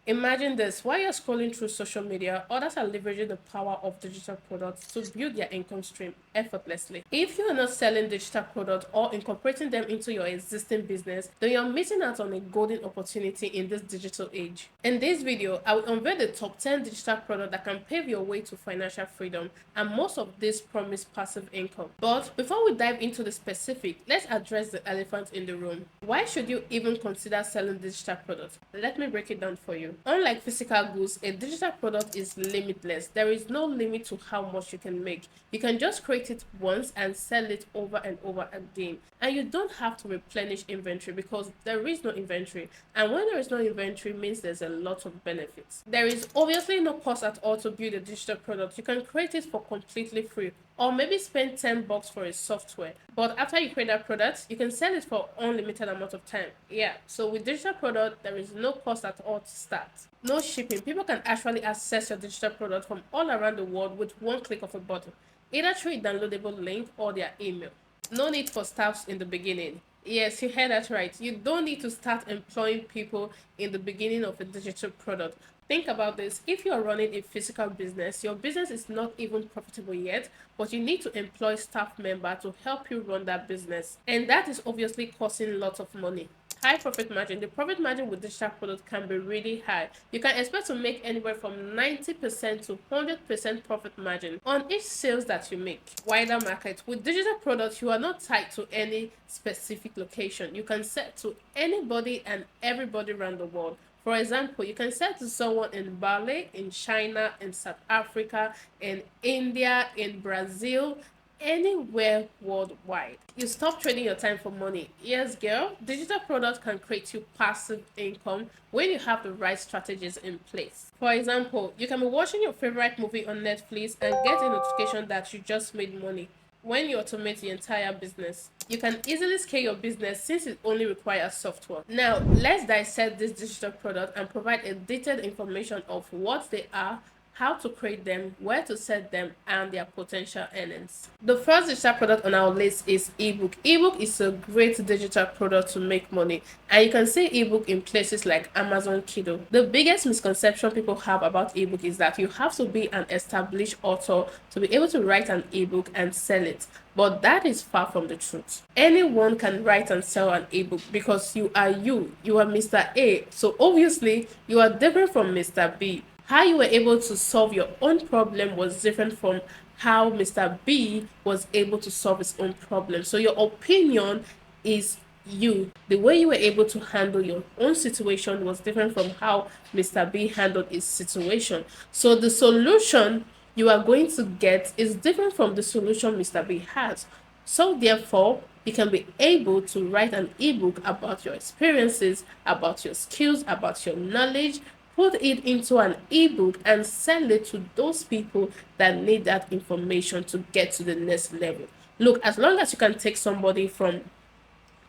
Imagine this, while you're scrolling through social media, others are leveraging the power of digital products to build their income stream effortlessly. If you are not selling digital products or incorporating them into your existing business, then you're missing out on a golden opportunity in this digital age. In this video, I will unveil the top 10 digital products that can pave your way to financial freedom, and most of these promise passive income. But before we dive into the specific, let's address the elephant in the room. Why should you even consider selling digital products? Let me break it down for you. Unlike physical goods, a digital product is limitless. There is no limit to how much you can make. You can just create it once and sell it over and over again. And you don't have to replenish inventory because there is no inventory. And when there is no inventory, means there's a lot of benefits. There is obviously no cost at all to build a digital product. You can create it for completely free or maybe spend $10 for a software. But after you create that product, you can sell it for unlimited amount of time. Yeah, so with digital product, there is no cost at all to start. No shipping. People can actually access your digital product from all around the world with one click of a button, either through a downloadable link or their email. No need for staffs in the beginning. Yes, you heard that right. You don't need to start employing people in the beginning of a digital product. Think about this. If you're running a physical business, your business is not even profitable yet, but you need to employ staff member to help you run that business. And that is obviously costing lots of money. High profit margin. The profit margin with digital product can be really high. You can expect to make anywhere from 90% to 100% profit margin on each sales that you make. Wider market. With digital products, you are not tied to any specific location. You can sell to anybody and everybody around the world. For example, you can sell to someone in Bali, in China, in South Africa, in India, in Brazil, anywhere worldwide. You stop trading your time for money. Yes, girl, digital products can create you passive income when you have the right strategies in place. For example, you can be watching your favorite movie on Netflix and get a notification that you just made money. When you automate the entire business, you can easily scale your business since it only requires software. Now, let's dissect this digital product and provide a detailed information of what they are, how to create them, where to set them, and their potential earnings. The first digital product on our list is ebook. Ebook is a great digital product to make money, and you can see ebook in places like Amazon Kindle. The biggest misconception people have about ebook is that you have to be an established author to be able to write an ebook and sell it. But that is far from the truth. Anyone can write and sell an ebook because you are you. You are Mr. A. So obviously, you are different from Mr. B. How you were able to solve your own problem was different from how Mr. B was able to solve his own problem. So your opinion is you. The way you were able to handle your own situation was different from how Mr. B handled his situation. So the solution you are going to get is different from the solution Mr. B has. So therefore, you can be able to write an ebook about your experiences, about your skills, about your knowledge, put it into an ebook and sell it to those people that need that information to get to the next level. Look, as long as you can take somebody from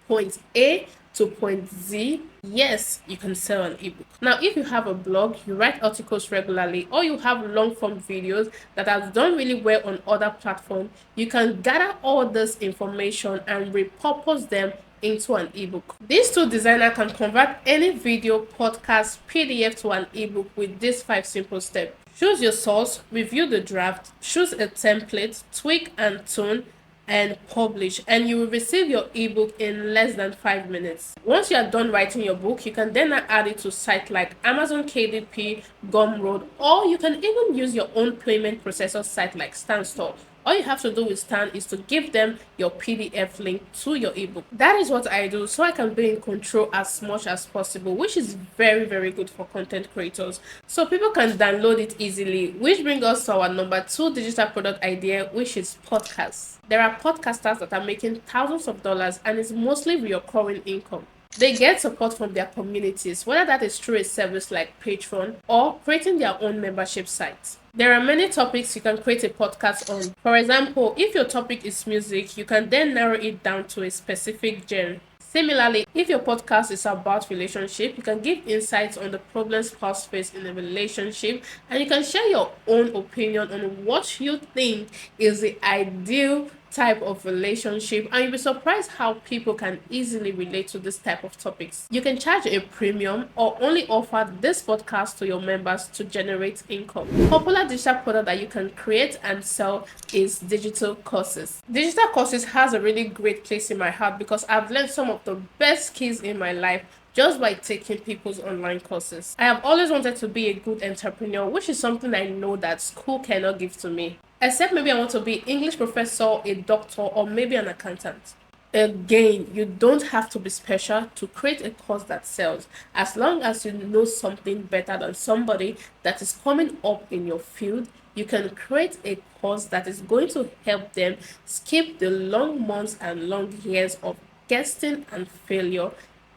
point A to point Z, yes, you can sell an ebook. Now, if you have a blog, you write articles regularly, or you have long form videos that have done really well on other platforms, you can gather all this information and repurpose them into an ebook. These two designers can convert any video, podcast, PDF to an ebook with these 5 simple steps. Choose your source, review the draft, choose a template, tweak and tune, and publish, and you will receive your ebook in less than 5 minutes. Once you are done writing your book, you can then add it to sites like Amazon KDP, Gumroad, or you can even use your own payment processor site like StanStore. All you have to do with Stan is to give them your PDF link to your ebook. That is what I do so I can be in control as much as possible, which is very, very good for content creators. So people can download it easily, which brings us to our number 2 digital product idea, which is podcasts. There are podcasters that are making thousands of dollars and it's mostly recurring income. They get support from their communities, whether that is through a service like Patreon or creating their own membership site. There are many topics you can create a podcast on. For example, if your topic is music, you can then narrow it down to a specific genre. Similarly, if your podcast is about relationship, you can give insights on the problems spouse face in a relationship, and you can share your own opinion on what you think is the ideal type of relationship, and you'll be surprised how people can easily relate to this type of topics. You can charge a premium or only offer this podcast to your members to generate income. Popular digital product that you can create and sell is digital courses. Digital courses has a really great place in my heart because I've learned some of the best skills in my life just by taking people's online courses. I have always wanted to be a good entrepreneur, which is something I know that school cannot give to me. Except maybe I want to be an English professor, a doctor, or maybe an accountant. Again, you don't have to be special to create a course that sells. As long as you know something better than somebody that is coming up in your field, you can create a course that is going to help them skip the long months and long years of guessing and failure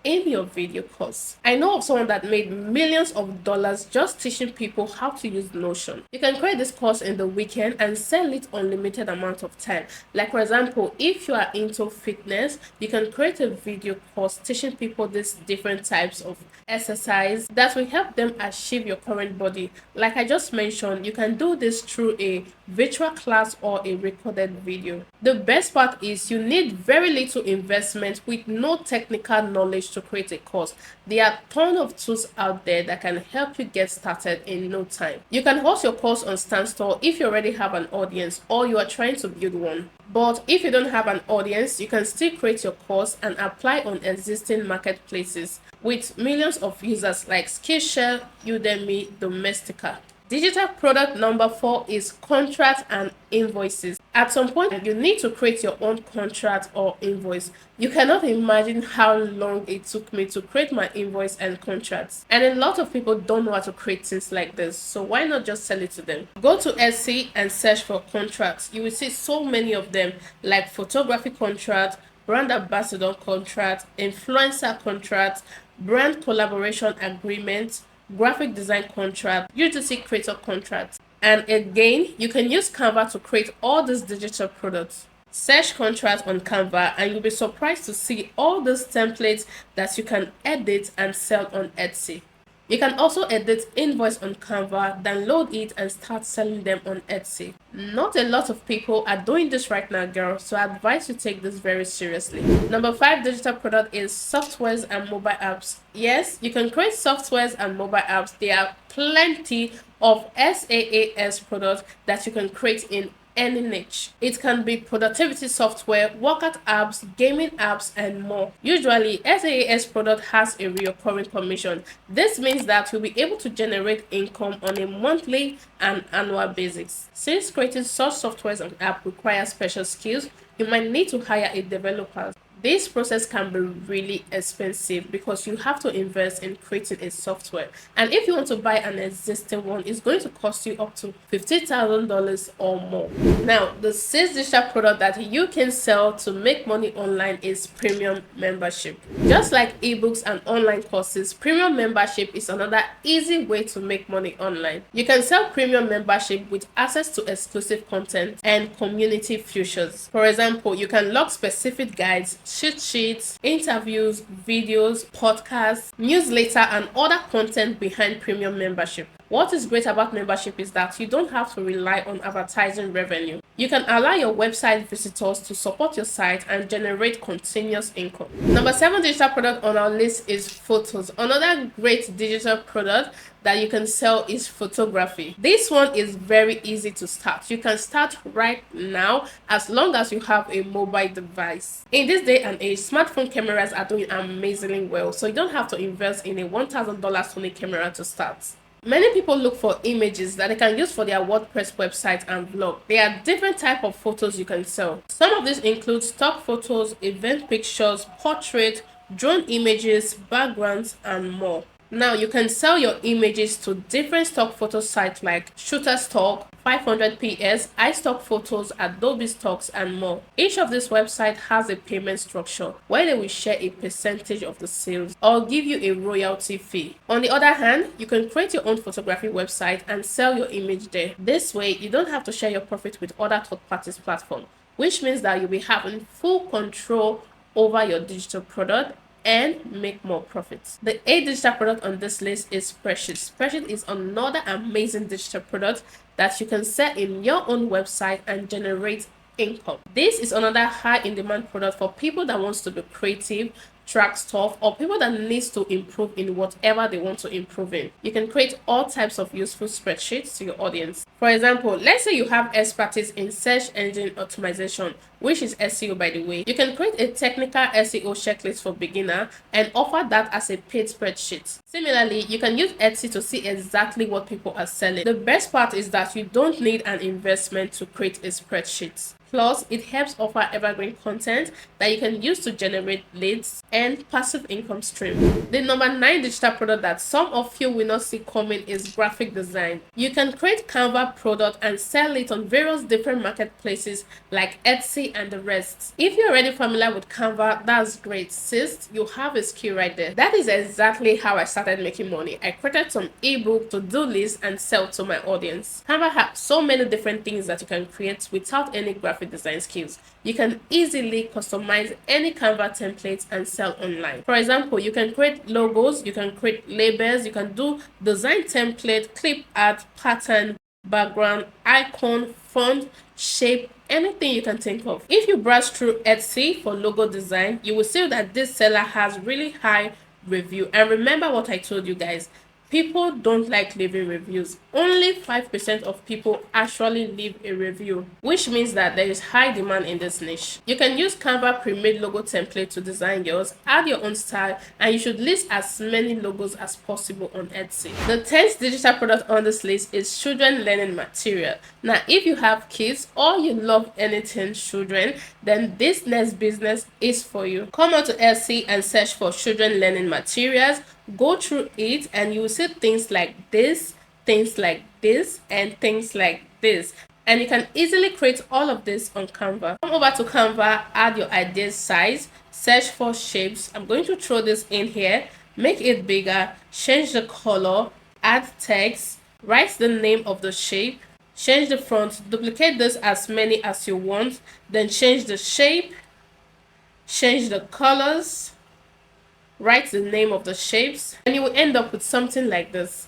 in your video course. I know of someone that made millions of dollars just teaching people how to use Notion. You can create this course in the weekend and sell it unlimited amount of time. Like for example, if you are into fitness, you can create a video course teaching people these different types of exercise that will help them achieve your current body. Like I just mentioned, you can do this through a virtual class or a recorded video. The best part is you need very little investment with no technical knowledge to create a course. There are a ton of tools out there that can help you get started in no time. You can host your course on Standstore if you already have an audience or you are trying to build one. But if you don't have an audience, you can still create your course and apply on existing marketplaces with millions of users like Skillshare, Udemy, Domestika. Digital product number 4 is contract and invoices. At some point, you need to create your own contract or invoice. You cannot imagine how long it took me to create my invoice and contracts. And a lot of people don't know how to create things like this, so why not just sell it to them? Go to Etsy and search for contracts. You will see so many of them like photography contract, brand ambassador contract, influencer contract, brand collaboration agreement, graphic design contract, UGC creator contract. And again, you can use Canva to create all these digital products. Search contract on Canva and you'll be surprised to see all these templates that you can edit and sell on Etsy. You can also edit invoice on Canva, download it and start selling them on Etsy. Not a lot of people are doing this right now, girl, so I advise you take this very seriously. Number 5 digital product is softwares and mobile apps. Yes, you can create softwares and mobile apps. There are plenty of SaaS products that you can create in any niche. It can be productivity software, workout apps, gaming apps, and more. Usually, SaaS product has a recurring commission. This means that you'll be able to generate income on a monthly and annual basis. Since creating such softwares and apps requires special skills, you might need to hire a developer. This process can be really expensive because you have to invest in creating a software. And if you want to buy an existing one, it's going to cost you up to $50,000 or more. Now, the 6th digital product that you can sell to make money online is premium membership. Just like ebooks and online courses, premium membership is another easy way to make money online. You can sell premium membership with access to exclusive content and community features. For example, you can log specific guides, cheat sheets, interviews, videos, podcasts, newsletter, and other content behind premium membership. What is great about membership is that you don't have to rely on advertising revenue. You can allow your website visitors to support your site and generate continuous income. Number 7 digital product on our list is photos. Another great digital product that you can sell is photography. This one is very easy to start. You can start right now as long as you have a mobile device. In this day and age, smartphone cameras are doing amazingly well, so you don't have to invest in a $1,000 Sony camera to start. Many people look for images that they can use for their WordPress website and blog. There are different types of photos you can sell. Some of these include stock photos, event pictures, portrait, drone images, backgrounds, and more. Now, you can sell your images to different stock photo sites like Shutterstock, 500ps, iStock Photos, Adobe Stocks, and more. Each of these websites has a payment structure where they will share a percentage of the sales or give you a royalty fee. On the other hand, you can create your own photography website and sell your image there. This way, you don't have to share your profit with other third-party platforms, which means that you'll be having full control over your digital product and make more profits. The 8th digital product on this list is Spreadsheet. Spreadsheet is another amazing digital product that you can sell in your own website and generate income. This is another high in demand product for people that wants to be creative, track stuff, or people that needs to improve in whatever they want to improve in. You can create all types of useful spreadsheets to your audience. For example, let's say you have expertise in search engine optimization, which is SEO by the way. You can create a technical SEO checklist for beginner and offer that as a paid spreadsheet. Similarly, you can use Etsy to see exactly what people are selling. The best part is that you don't need an investment to create a spreadsheet. Plus, it helps offer evergreen content that you can use to generate leads and passive income stream. The number 9 digital product that some of you will not see coming is graphic design. You can create Canva product and sell it on various different marketplaces like Etsy and the rest. If you're already familiar with Canva, that's great, sis. You have a skill right there. That is exactly how I started making money. I created some ebook, to-do list, and sell to my audience. Canva has so many different things that you can create without any graphic design skills. You can easily customize any Canva template and sell online. For example, you can create logos, you can create labels, you can do design template, clip art, pattern, background, icon, font, shape, anything you can think of. If you browse through Etsy for logo design, you will see that this seller has really high review. And remember what I told you guys, people don't like leaving reviews. Only 5% of people actually leave a review, which means that there is high demand in this niche. You can use Canva pre-made logo template to design yours, add your own style, and you should list as many logos as possible on Etsy. The 10th digital product on this list is children learning material. Now, if you have kids or you love anything children, then this next business is for you. Come on to Etsy and search for children learning materials. Go through it and you will see things like this, and things like this. And you can easily create all of this on Canva. Come over to Canva, add your ideal size, search for shapes. I'm going to throw this in here, make it bigger, change the color, add text, write the name of the shape, change the font, duplicate this as many as you want, then change the shape, change the colors, write the name of the shapes, and you will end up with something like this.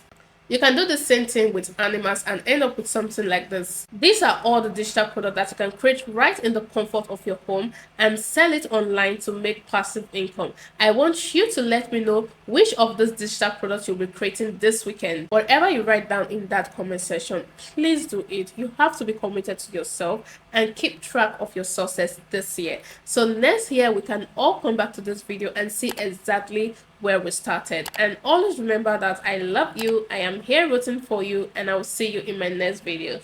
You can do the same thing with animals and end up with something like this. These are all the digital products that you can create right in the comfort of your home and sell it online to make passive income. I want you to let me know which of these digital products you'll be creating this weekend. Whatever you write down in that comment section, please do it. You have to be committed to yourself and keep track of your success this year. So next year we can all come back to this video and see exactly where we started. And always remember that I love you, I am here rooting for you, and I will see you in my next video.